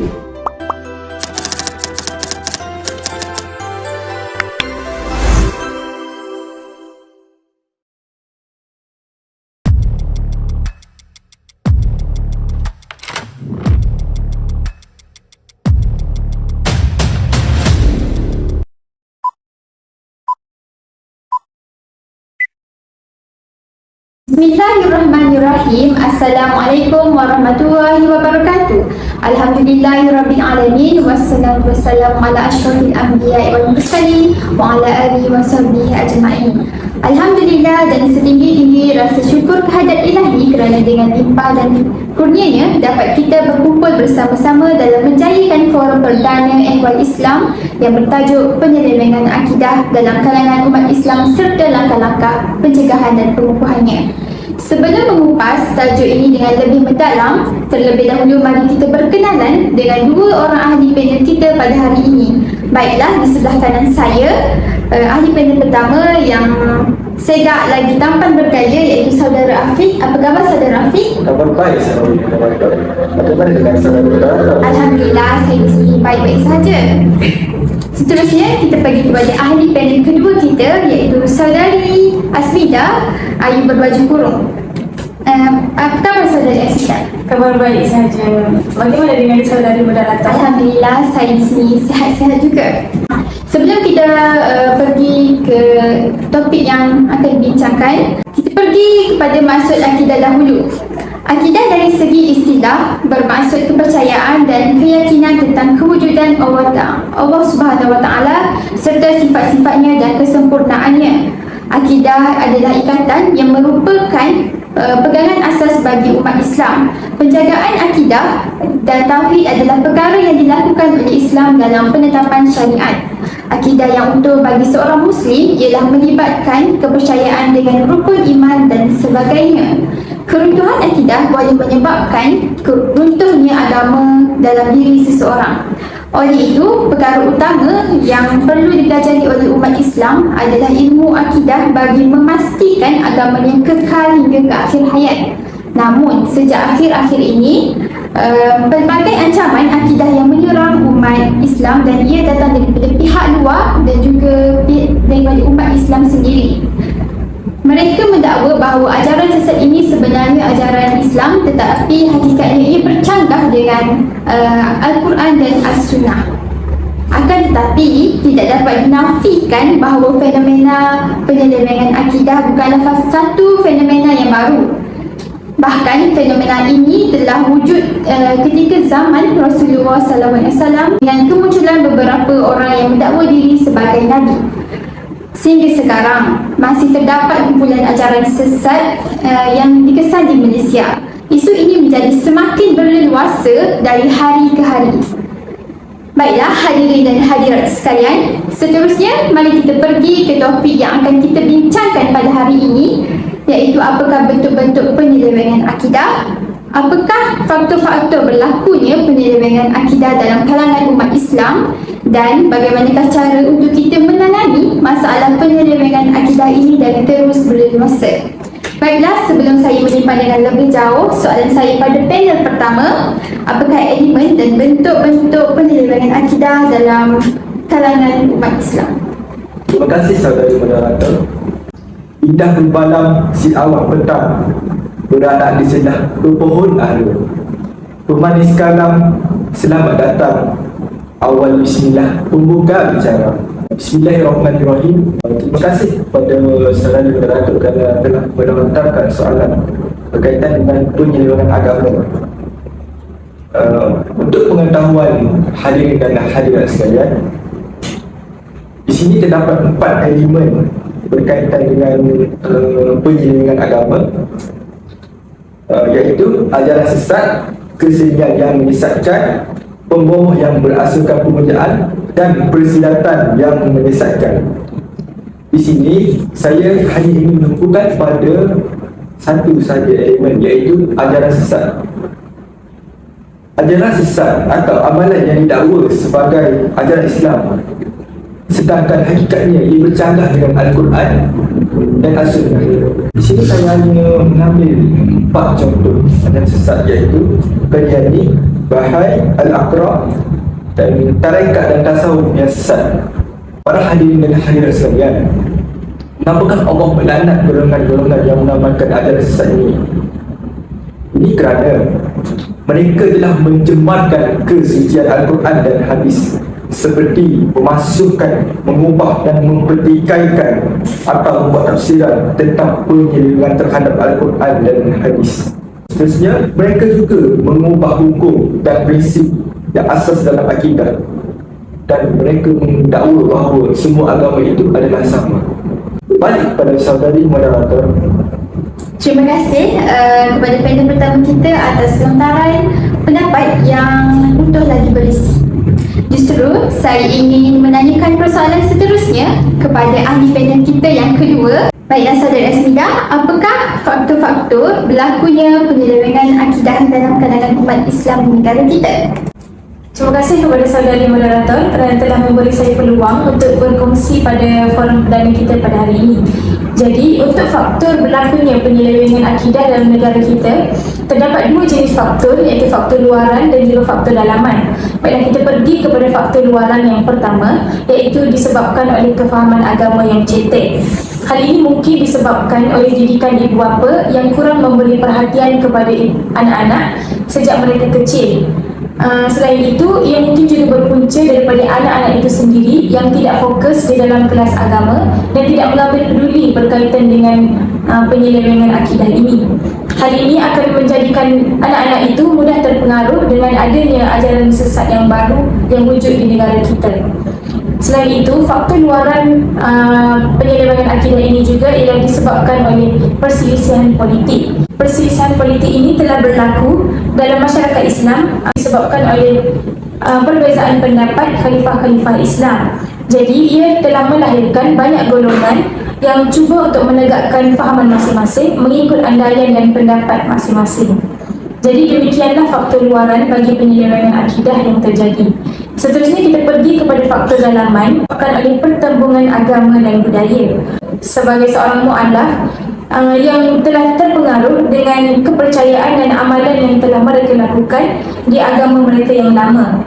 Bismillahirrahmanirrahim. Assalamualaikum warahmatullahi wabarakatuh. Alhamdulillahirabbil alamin wassalatu wassalamu ala asyrafil anbiya'i wal mursalin wa ala alihi washabbihi ajma'in. Alhamdulillah dan setinggi-tinggi rasa syukur kehadrat Ilahi kerana dengan limpah dan kurnianya dapat kita berkumpul bersama-sama dalam menjayakan forum perdana Ehwal Islam yang bertajuk penyelewengan akidah dalam kalangan umat Islam serta langkah-langkah pencegahan dan pengukuhannya. Sebelum mengupas tajuk ini dengan lebih mendalam, terlebih dahulu mari kita berkenalan dengan dua orang ahli panel kita pada hari ini. Baiklah, di sebelah kanan saya, ahli panel pertama yang segak lagi tampan bergaya iaitu saudara Afiq. Apa khabar saudara Afiq? Kabar baik, bagaimana dengan saudara? Alhamdulillah, saya di sini baik-baik saja. Seterusnya kita pergi kepada ahli panel kedua kita iaitu saudari Asmida Ayu berbaju kurung. Apa khabar saudari Asmida? Kabar baik saja. Bagaimana dengan saudari Mudarata? Alhamdulillah, saya di sini sihat-sihat juga. Sebelum kita pergi ke topik yang akan dibincangkan, kita pergi kepada maksud akidah dahulu. Akidah dari segi istilah bermaksud kepercayaan dan keyakinan tentang kewujudan Allah Subhanahu Wa Taala serta sifat-sifatnya dan kesempurnaannya. Akidah adalah ikatan yang merupakan pegangan asas bagi umat Islam. Penjagaan akidah dan tauhid adalah perkara yang dilakukan oleh Islam dalam penetapan syariat. Akidah yang utuh bagi seorang Muslim ialah melibatkan kepercayaan dengan rukun iman dan sebagainya. Keruntuhan akidah boleh menyebabkan runtuhnya agama dalam diri seseorang. Oleh itu, perkara utama yang perlu dipelajari oleh umat Islam adalah ilmu akidah bagi memastikan agama yang kekal hingga ke akhir hayat. Namun, sejak akhir-akhir ini, pelbagai ancaman akidah yang menyerang umat Islam dan ia datang daripada pihak luar dan juga daripada umat Islam sendiri. Mereka mendakwa bahawa ajaran sesat ini sebenarnya ajaran Islam, tetapi hakikatnya ia bercanggah dengan Al-Quran dan As-Sunnah. Akan tetapi tidak dapat dinafikan bahawa fenomena penyelewengan akidah bukanlah satu fenomena yang baru. Bahkan fenomena ini telah wujud ketika zaman Rasulullah SAW dengan kemunculan beberapa orang yang mendakwa diri sebagai Nabi. Sehingga sekarang masih terdapat kumpulan ajaran sesat yang dikesan di Malaysia. Isu ini menjadi semakin berleluasa dari hari ke hari. Baiklah hadirin dan hadirat sekalian, seterusnya mari kita pergi ke topik yang akan kita bincangkan pada hari ini, iaitu apakah bentuk-bentuk penyelewengan akidah, apakah faktor-faktor berlakunya penyelewengan akidah dalam kalangan umat Islam, dan bagaimanakah cara untuk kita menangani masalah penyelewengan akidah ini dan terus berleluasa. Baiklah, sebelum saya menyimpan dengan lebih jauh soalan saya pada panel pertama, apakah elemen dan bentuk-bentuk penyelewengan akidah dalam kalangan umat Islam? Terima kasih saudari moderator. Indah berbalam si awak petang, beranak di sedah berpohon ara. Pemanis kalam, selamat datang. Awal bismillah, pembuka bicara. Bismillahirrahmanirrahim. Terima kasih kepada saudari moderator kerana telah melontarkan soalan berkaitan dengan penyelewengan agama. Untuk pengetahuan hadirin dan hadirat sekalian, di sini terdapat 4 elemen berkaitan dengan penyelewengan agama, iaitu ajaran sesat, kesenian yang menyesatkan, pembohong yang berasaskan pemujaan, dan persilatan yang menyesatkan. Di sini saya hanya ingin menumpukan pada satu sahaja elemen, iaitu ajaran sesat. Ajaran sesat atau amalan yang didakwa sebagai ajaran Islam, sedangkan hakikatnya ia bercanggah dengan Al-Quran dan As-Sunnah. Di sini saya hanya mengambil 4 contoh ajaran sesat, iaitu Qadiani, Bahai, Al-Aqra dan tarekat dan tasawuf yang sesat. Para hadirin dan hadirat sekalian, kenapakah Allah melaknat golongan-golongan yang mengamalkan ajaran sesat ini? Ini kerana mereka telah mencemarkan kesucian Al-Quran dan hadis, seperti memasukkan, mengubah dan mempertikaikan atau membuat tafsiran tentang penyelewengan terhadap Al-Quran dan hadis. Seterusnya, mereka juga mengubah hukum dan prinsip yang asas dalam akidah, dan mereka mendakwa bahawa semua agama itu adalah sama. Balik kepada saudari moderator. Terima kasih kepada panel pertama kita atas lontaran pendapat yang utuh lagi berisi. Justru saya ingin menanyakan persoalan seterusnya kepada ahli panel kita yang kedua. Baiklah saudara Asmida, apakah faktor-faktor berlakunya penyelewengan akidah dalam kalangan umat Islam di negara kita? Terima kasih kepada saudari moderator kerana telah memberi saya peluang untuk berkongsi pada forum perdana kita pada hari ini. Jadi, untuk faktor berlakunya penyelewengan akidah dalam negara kita, terdapat dua jenis faktor, iaitu faktor luaran dan juga faktor dalaman. Baiklah, kita pergi kepada faktor luaran yang pertama, iaitu disebabkan oleh kefahaman agama yang cetek. Hal ini mungkin disebabkan oleh didikan ibu bapa yang kurang memberi perhatian kepada anak-anak sejak mereka kecil. Selain itu, ia mungkin juga berpunca daripada anak-anak itu sendiri yang tidak fokus di dalam kelas agama dan tidak mengambil peduli berkaitan dengan penyelewengan akidah ini. Hal ini akan menjadikan anak-anak itu mudah terpengaruh dengan adanya ajaran sesat yang baru yang wujud di negara kita. Selain itu, faktor luaran penyelewengan akidah ini juga ialah disebabkan oleh perselisihan politik. Perselisihan politik ini telah berlaku dalam masyarakat Islam disebabkan oleh perbezaan pendapat khalifah-khalifah Islam. Jadi, ia telah melahirkan banyak golongan yang cuba untuk menegakkan fahaman masing-masing mengikut andaian dan pendapat masing-masing. Jadi demikianlah faktor luaran bagi penyelewengan akidah yang terjadi. Seterusnya kita pergi kepada faktor dalaman akan oleh pertembungan agama dan budaya. Sebagai seorang mu'alaf yang telah terpengaruh dengan kepercayaan dan amalan yang telah mereka lakukan di agama mereka yang lama.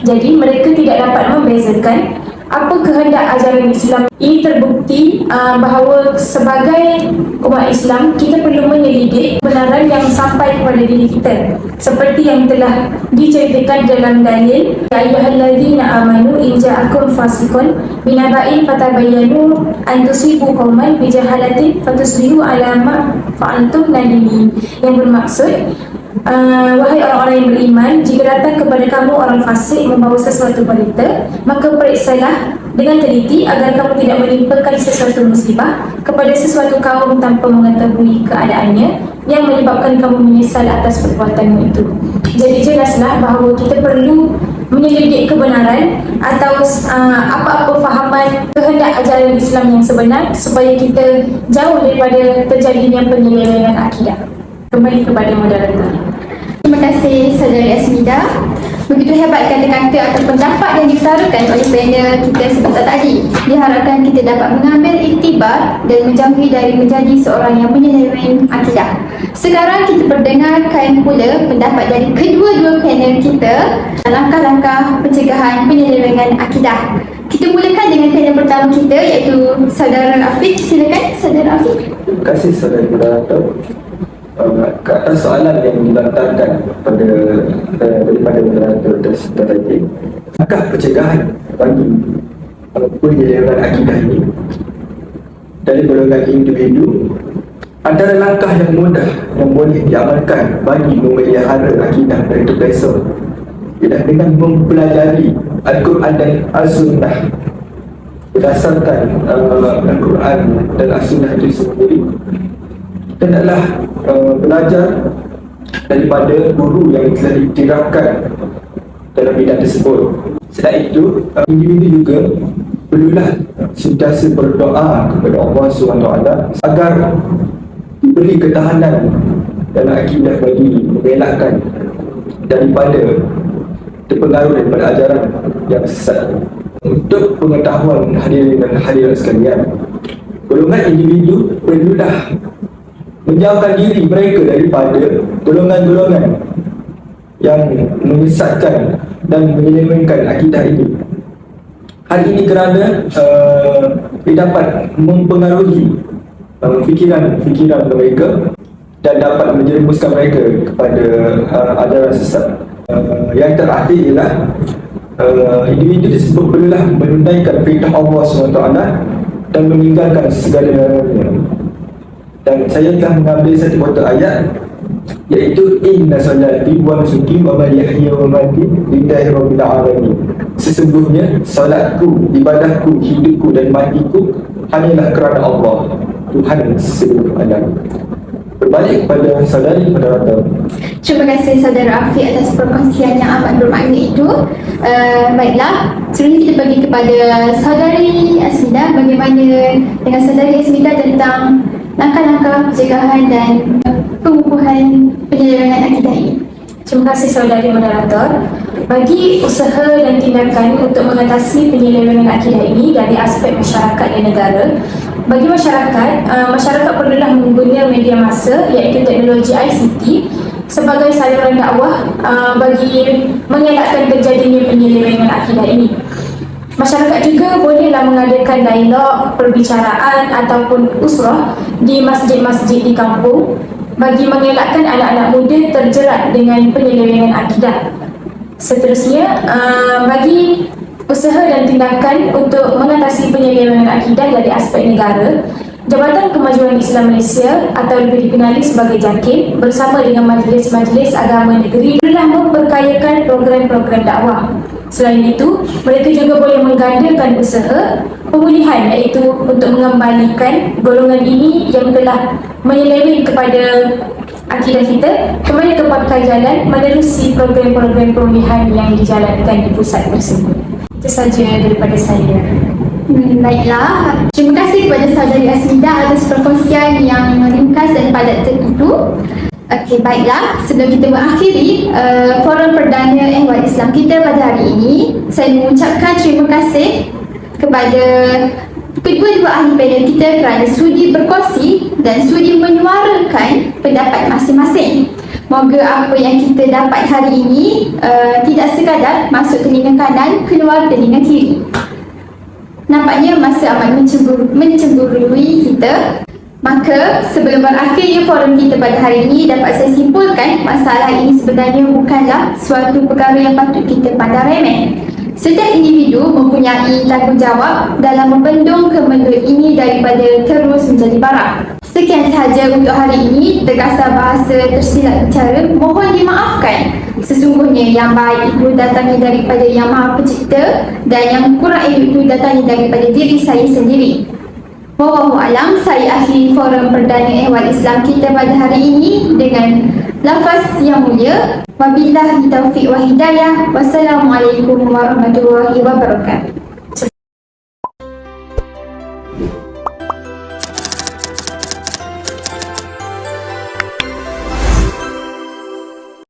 Jadi mereka tidak dapat membezakan apa kehendak ajaran Islam. Ini terbukti bahawa sebagai umat Islam kita perlu menyelidik kebenaran yang sampai kepada diri kita, seperti yang telah diceritakan dalam dalil, ya ayyuhallazina amanu in ja'akum fasiqun binaba'in fatabayyanu an tusibu qauman bijahalatin fatusbihu ala ma fa'altum nadimin, yang bermaksud wahai orang-orang yang beriman, jika datang kepada kamu orang fasik membawa sesuatu berita, maka periksalah dengan teliti agar kamu tidak menimpakan sesuatu musibah kepada sesuatu kaum tanpa mengetahui keadaannya yang menyebabkan kamu menyesal atas perbuatanmu itu. Jadi jelaslah bahawa kita perlu menyelidik kebenaran atau apa-apa fahaman kehendak ajaran Islam yang sebenar supaya kita jauh daripada terjadinya penyelewengan akidah. Kembali kepada moderator. Terima kasih saudari Asmida. Begitu hebat kata-kata atau pendapat yang diutarakan oleh panel kita sebentar tadi. Diharapkan kita dapat mengambil iktibar dan menjauhi dari menjadi seorang yang menyeleweng akidah. Sekarang kita perdengarkan pula pendapat dari kedua-dua panel kita langkah-langkah pencegahan penyelewengan akidah. Kita mulakan dengan panel pertama kita, iaitu saudara Afiq. Silakan saudara Afiq. Terima kasih saudari moderator. Ke atas soalan yang dilontarkan daripada moderator tersebut tadi, langkah pencegahan bagi penyelewengan akidah ini dari golongan individu, antara langkah yang mudah yang boleh diamalkan bagi memelihara akidah dari terpesong ialah dengan mempelajari Al-Quran dan As-Sunnah berdasarkan Al-Quran dan As-Sunnah itu sendiri. Kita adalah belajar daripada guru yang telah diiktirafkan dalam bidang tersebut. Selain itu, individu juga perlulah sentiasa berdoa kepada Allah SWT agar diberi ketahanan dalam akidah bagi mengelakkan daripada terpengaruh daripada ajaran yang sesat. Untuk pengetahuan hadirin dan hadirat sekalian, golongan individu perlulah menjauhkan diri mereka daripada golongan-golongan yang menyesatkan dan menyelewengkan akidah ini. Hal ini kerana ia dapat mempengaruhi fikiran mereka dan dapat menjerumuskan mereka kepada ajaran sesat. Yang terakhir ialah individu tersebut perlulah menunaikan perintah Allah SWT dan meninggalkan segala-galanya. Dan saya telah mengambil satu kotak ayat, iaitu inna salati wa nusuki wa mahyaya wa mamati lillahi rabbil alamin. Sesungguhnya salatku, ibadahku, hidupku dan matiku hanyalah kerana Allah, Tuhan seluruh alam. Berbalik kepada saudari moderator. Terima kasih saudara Afiq atas perkongsian yang amat bermakna itu. Baiklah, seterusnya kita pergi kepada saudari Asmida. Bagaimana dengan saudari Asmida tentang langkah-langkah pencegahan dan pengukuhan penyelewengan akidah ini? Terima kasih saudari moderator. Bagi usaha dan tindakan untuk mengatasi penyelewengan akidah ini dari aspek masyarakat dan negara, bagi masyarakat perlulah menggunakan media massa iaitu teknologi ICT sebagai saluran dakwah bagi mengelakkan terjadinya penyelewengan akidah ini. Masyarakat juga bolehlah mengadakan dialog, perbicaraan ataupun usrah di masjid-masjid di kampung bagi mengelakkan anak-anak muda terjerat dengan penyelewengan akidah. Seterusnya, bagi usaha dan tindakan untuk mengatasi penyelewengan akidah dari aspek negara, Jabatan Kemajuan Islam Malaysia atau lebih dikenali sebagai JAKIM bersama dengan majlis-majlis agama negeri telah memperkayakan program-program dakwah. Selain itu, mereka juga boleh menggandakan usaha pemulihan, iaitu untuk mengembalikan golongan ini yang telah menyeleweng kepada akidah kita kembali ke pangkal jalan menerusi program-program pemulihan yang dijalankan di pusat tersebut. Itu saja daripada saya. Baiklah, terima kasih kepada saudari Asmida atas perkongsian yang ringkas dan padat itu. Okey, baiklah, sebelum kita mengakhiri forum perdana Ehwal Islam kita pada hari ini, saya mengucapkan terima kasih kepada kedua-dua ahli panel kita kerana sudi berkongsi dan sudi menyuarakan pendapat masing-masing. Moga apa yang kita dapat hari ini tidak sekadar masuk telinga kanan, keluar telinga kiri. Nampaknya masa amat mencemburui kita. Maka sebelum berakhirnya forum kita pada hari ini, dapat saya simpulkan masalah ini sebenarnya bukanlah suatu perkara yang patut kita pandang remeh. Setiap individu mempunyai tanggungjawab dalam membendung kemenduan ini daripada terus menjadi barang. Sekian sahaja untuk hari ini. Terkasar bahasa tersilap bicara, mohon dimaafkan. Sesungguhnya yang baik itu datangnya daripada Yang Maha Pencipta dan yang kurang elok itu datangnya daripada diri saya sendiri. Wallahu alam, saya akhiri forum perdana Ehwal Islam kita pada hari ini dengan lafaz yang mulia. Wabillahi taufiq wa hidayah. Wassalamualaikum warahmatullahi wabarakatuh.